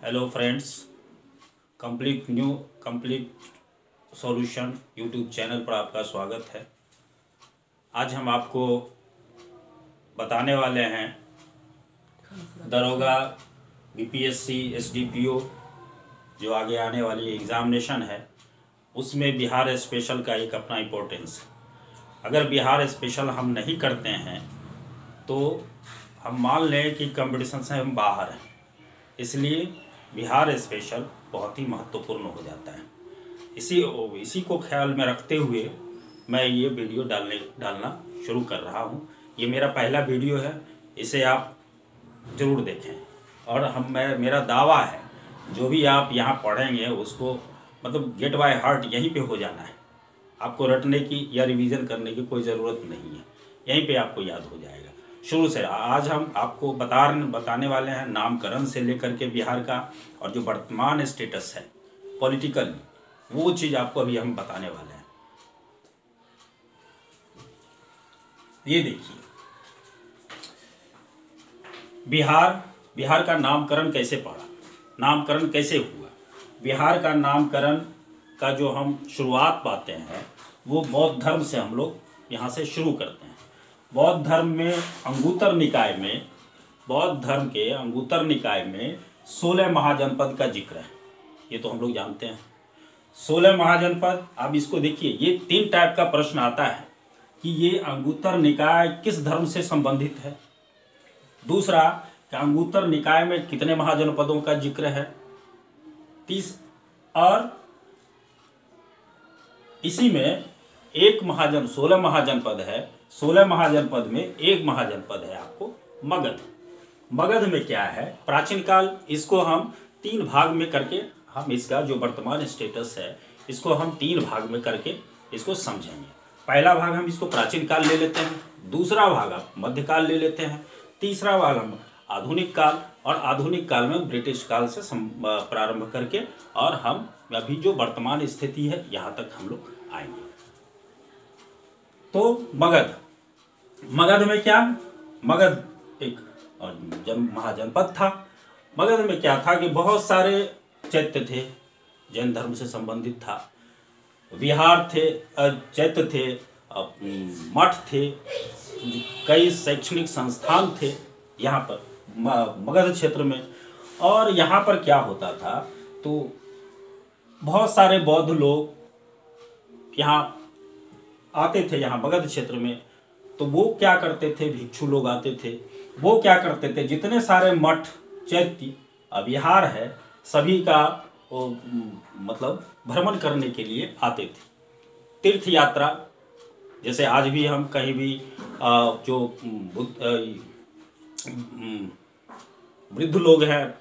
Hello friends, complete solution YouTube channel पर आपका स्वागत है। आज हम आपको बताने वाले हैं दरोगा, बीपीएससी, एसडीपीओ जो आगे आने वाली एग्ज़ामिनेशन है उसमें बिहार स्पेशल का एक अपना इम्पोर्टेंस है। अगर बिहार स्पेशल हम नहीं करते हैं तो हम मान लें कि कंपटीशन से हम बाहर हैं, इसलिए बिहार स्पेशल बहुत ही महत्वपूर्ण हो जाता है। इसी को ख्याल में रखते हुए मैं ये वीडियो डालना शुरू कर रहा हूँ। ये मेरा पहला वीडियो है, इसे आप ज़रूर देखें। और मेरा दावा है जो भी आप यहाँ पढ़ेंगे उसको मतलब गेट बाय हार्ट यहीं पे हो जाना है। आपको रटने की या रिवीजन करने की कोई ज़रूरत नहीं है, यहीं पे आपको याद हो जाएगा शुरू से। आज हम आपको बताने वाले हैं नामकरण से लेकर के बिहार का और जो वर्तमान स्टेटस है पॉलिटिकल, वो चीज़ आपको अभी हम बताने वाले हैं। ये देखिए, बिहार का नामकरण कैसे पड़ा, नामकरण कैसे हुआ। बिहार का नामकरण का जो हम शुरुआत पाते हैं वो बौद्ध धर्म से हम लोग यहाँ से शुरू करते हैं। बौद्ध धर्म में बौद्ध धर्म के अंगुत्तर निकाय में 16 महाजनपद का जिक्र है। ये तो हम लोग जानते हैं 16 महाजनपद। अब इसको देखिए, ये 3 टाइप का प्रश्न आता है कि ये अंगुत्तर निकाय किस धर्म से संबंधित है। दूसरा, कि अंगुत्तर निकाय में कितने महाजनपदों का जिक्र है। और इसी में 16 महाजनपद है। 16 महाजनपद में एक महाजनपद है आपको मगध। मगध में क्या है, प्राचीन काल, इसको हम 3 भाग में करके हम इसका जो वर्तमान स्टेटस है इसको हम 3 भाग में करके इसको समझेंगे। पहला भाग हम इसको प्राचीन काल ले लेते हैं, दूसरा भाग आप मध्यकाल ले लेते हैं, तीसरा भाग हम आधुनिक काल, और आधुनिक काल में ब्रिटिश काल से प्रारंभ करके और हम अभी जो वर्तमान स्थिति है यहाँ तक हम लोग आएंगे। तो मगध में क्या, मगध एक महाजनपद था। मगध में क्या था कि बहुत सारे चैत्य थे, जैन धर्म से संबंधित था, विहार थे, चैत्य थे, मठ थे, कई शैक्षणिक संस्थान थे यहाँ पर मगध क्षेत्र में। और यहाँ पर क्या होता था, तो बहुत सारे बौद्ध लोग यहाँ आते थे, यहाँ मगध क्षेत्र में। तो वो क्या करते थे, भिक्षु लोग आते थे, वो क्या करते थे, जितने सारे मठ, चैत्य, विहार है, सभी का मतलब भ्रमण करने के लिए आते थे। तीर्थ यात्रा, जैसे आज भी हम कहीं भी जो वृद्ध लोग हैं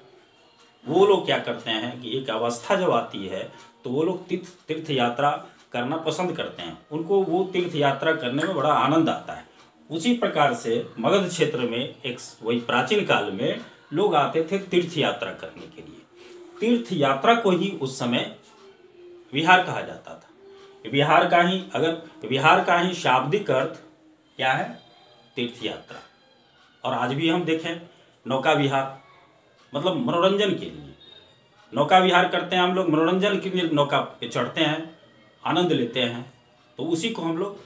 वो लोग क्या करते हैं कि एक अवस्था जब आती है तो वो लोग तीर्थ यात्रा करना पसंद करते हैं, उनको वो तीर्थ यात्रा करने में बड़ा आनंद आता है। उसी प्रकार से मगध क्षेत्र में वही प्राचीन काल में लोग आते थे तीर्थ यात्रा करने के लिए। तीर्थ यात्रा को ही उस समय विहार कहा जाता था। विहार का ही शाब्दिक अर्थ क्या है, तीर्थ यात्रा। और आज भी हम देखें नौका विहार, मतलब मनोरंजन के लिए नौका विहार करते हैं हम लोग, मनोरंजन के लिए नौका पे चढ़ते हैं, आनंद लेते हैं। तो उसी को हम लोग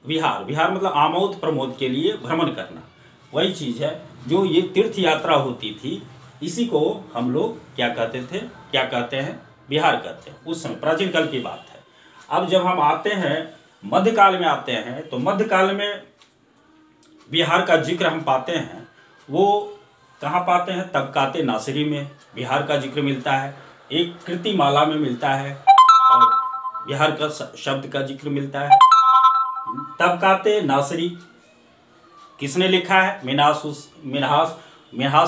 विहार मतलब आमोद प्रमोद के लिए भ्रमण करना, वही चीज़ है जो ये तीर्थ यात्रा होती थी। इसी को हम लोग क्या कहते हैं, विहार कहते हैं। उस समय प्राचीन काल की बात है। अब जब हम आते हैं मध्यकाल में आते हैं, तो मध्यकाल में बिहार का जिक्र हम पाते हैं, वो कहाँ पाते हैं, तबकाते नासिरी में बिहार का जिक्र मिलता है, एक कृतिमाला में मिलता है और बिहार का शब्द का जिक्र मिलता है। तबकाते नासिरी किसने लिखा है, मिन्हास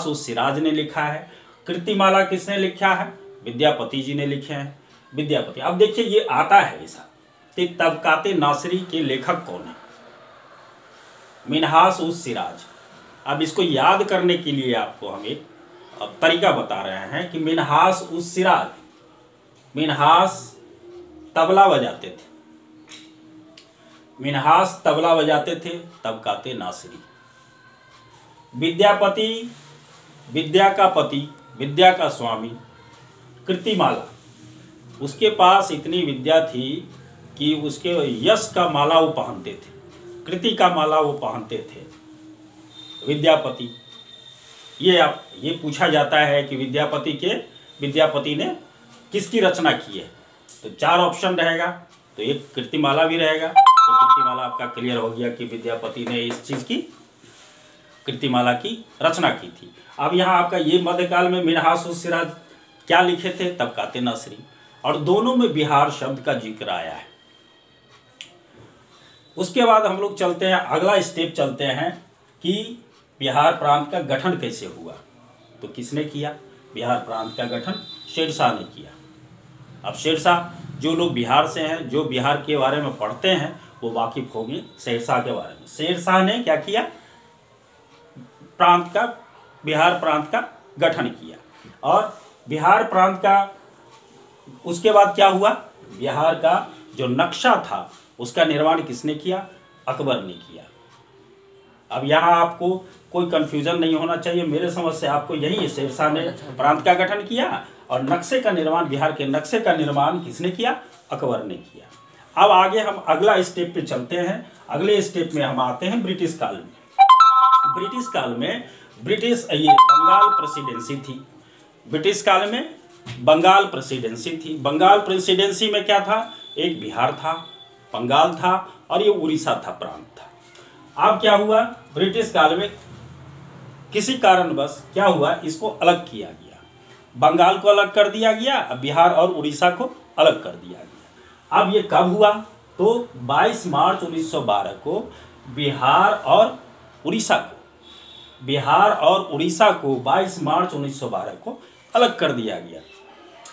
उस सिराज ने लिखा है। कृतिमाला किसने लिखा है, विद्यापति जी ने लिखे हैं, विद्यापति। अब देखिए ये आता है ऐसा, तबकाते नासिरी के लेखक कौन है, मिन्हास उस सिराज। अब इसको याद करने के लिए आपको हम एक तरीका बता रहे हैं कि मिन्हास उस सिराज, मिन्हास तबला बजाते थे, तबकाते नासिरी। विद्यापति, विद्या का पति, विद्या का स्वामी कृतिमाला, उसके पास इतनी विद्या थी कि उसके यश का माला वो पहनते थे, कृति का माला वो पहनते थे। विद्यापति, ये पूछा जाता है कि विद्यापति ने किसकी रचना की है, तो 4 ऑप्शन रहेगा, तो एक कृतिमाला भी रहेगा। तो कृतिमाला आपका क्लियर हो गया कि विद्यापति ने इस चीज़ की, कृतिमाला की रचना की थी। अब यहाँ आपका ये मध्यकाल में मिन्हास सिराज क्या लिखे थे, तबकाते नसरी, और दोनों में बिहार शब्द का जिक्र आया है। उसके बाद हम लोग चलते हैं, अगला स्टेप चलते हैं कि बिहार प्रांत का गठन कैसे हुआ। तो किसने किया बिहार प्रांत का गठन? शेरशाह ने किया। अब शेरशाह, जो लोग बिहार से हैं, जो बिहार के बारे में पढ़ते हैं, वो वाकिफ होंगे शेरशाह के बारे में। शेरशाह ने क्या किया? बिहार प्रांत का गठन किया। और बिहार प्रांत का उसके बाद क्या हुआ? बिहार का जो नक्शा था उसका निर्माण किसने किया? अकबर ने किया। अब यहाँ आपको कोई कंफ्यूजन नहीं होना चाहिए, मेरे समझ से आपको यही है, शेरशाह ने प्रांत का गठन किया और नक्शे का निर्माण, बिहार के नक्शे का निर्माण किसने किया? अकबर ने किया। अब आगे हम अगला स्टेप पे चलते हैं। अगले स्टेप में हम आते हैं ब्रिटिश काल में। ब्रिटिश काल में बंगाल प्रेसिडेंसी थी। ब्रिटिश काल में बंगाल प्रेसिडेंसी थी। बंगाल प्रेसिडेंसी में क्या था? एक बिहार था, बंगाल था और ये उड़ीसा था, प्रांत था। अब क्या हुआ? ब्रिटिश काल में किसी कारणवश क्या हुआ? इसको अलग किया गया। बंगाल को अलग कर दिया गया, बिहार और उड़ीसा को अलग कर दिया गया। अब ये कब हुआ? तो 22 मार्च 1912 को बिहार और उड़ीसा को 22 मार्च 1912 को अलग कर दिया गया।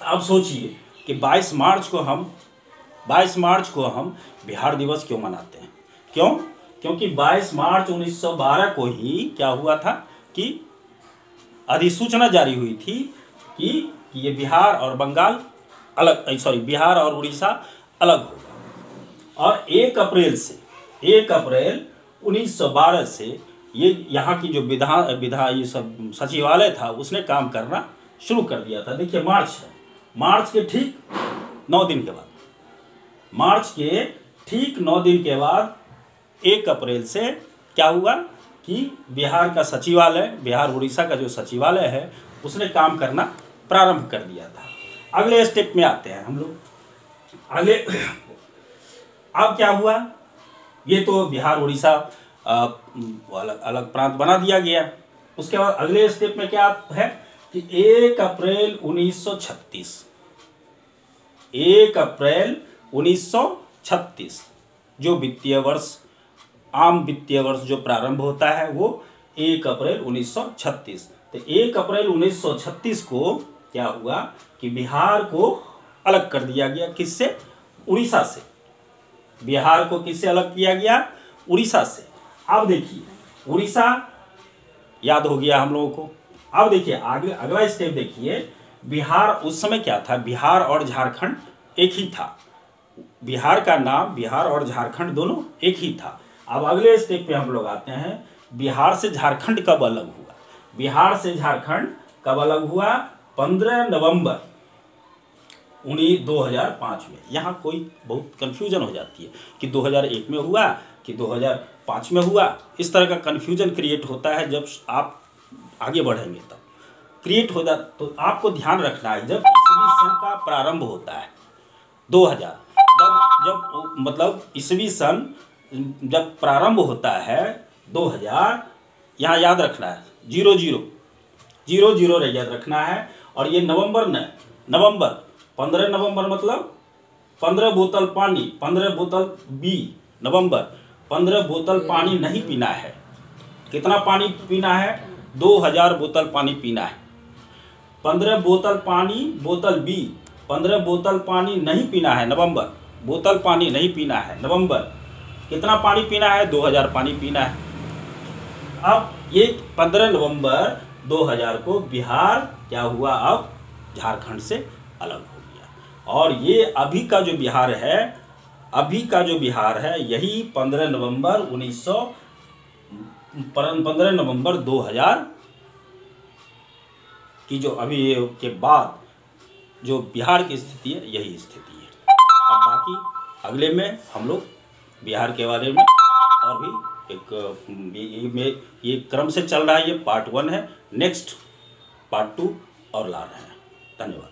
अब सोचिए कि 22 मार्च को हम बिहार दिवस क्यों मनाते हैं? क्योंकि 22 मार्च 1912 को ही क्या हुआ था कि अधिसूचना जारी हुई थी कि ये बिहार और उड़ीसा अलग होगा। और 1 अप्रैल 1912 से ये यहाँ की जो ये सब सचिवालय था उसने काम करना शुरू कर दिया था। देखिए मार्च के ठीक 9 दिन के बाद 1 अप्रैल से क्या हुआ कि बिहार उड़ीसा का जो सचिवालय है उसने काम करना प्रारंभ कर दिया था। अगले स्टेप में आते हैं हम लोग। अब क्या हुआ? ये तो बिहार उड़ीसा अलग प्रांत बना दिया गया। उसके बाद अगले स्टेप में क्या है कि 1 अप्रैल 1936 जो आम वित्तीय वर्ष जो प्रारंभ होता है वो 1 अप्रैल 1936। तो 1 अप्रैल 1936 को क्या हुआ कि बिहार को अलग कर दिया गया। किससे? उड़ीसा से। बिहार को किससे अलग किया गया? उड़ीसा से। अब देखिए, उड़ीसा याद हो गया हम लोगों को। अब देखिए अगला स्टेप देखिए। बिहार उस समय क्या था? बिहार और झारखंड एक ही था। बिहार का नाम बिहार और झारखंड दोनों एक ही था। अब अगले स्टेप पे हम लोग आते हैं, बिहार से झारखंड कब अलग हुआ? बिहार से झारखंड कब अलग हुआ? 15 नवंबर 2005 में। यहाँ कोई बहुत कन्फ्यूजन हो जाती है कि 2001 में हुआ कि 2005 में हुआ। इस तरह का कन्फ्यूजन क्रिएट होता है जब आप आगे बढ़ेंगे तब क्रिएट हो जाता। तो आपको ध्यान रखना है जब ईसवी सन का प्रारंभ होता है 2000, जब मतलब ईसवी सन जब प्रारंभ होता है 2000, यहाँ याद रखना है 00 याद रखना है। और ये नवंबर 15 नवंबर मतलब 15 बोतल पानी, 15 बोतल नवंबर 15 बोतल पानी नहीं पीना है। कितना पानी पीना है? 2000 बोतल पानी पीना है। 15 बोतल पानी, बोतल 15 बोतल पानी नहीं पीना है नवंबर। बोतल पानी नहीं पीना है नवंबर। कितना पानी पीना है? 2000 पानी पीना है। अब ये 15 नवंबर 2000 को बिहार क्या हुआ? अब झारखंड से अलग हो गया। और ये अभी का जो बिहार है यही 15 नवंबर 2000 कि जो अभी के बाद जो बिहार की स्थिति है यही स्थिति है। अब बाकी अगले में हम लोग बिहार के बारे में और भी ये क्रम से चल रहा है, ये पार्ट 1 है, नेक्स्ट पार्ट 2 और ला रहे हैं। धन्यवाद।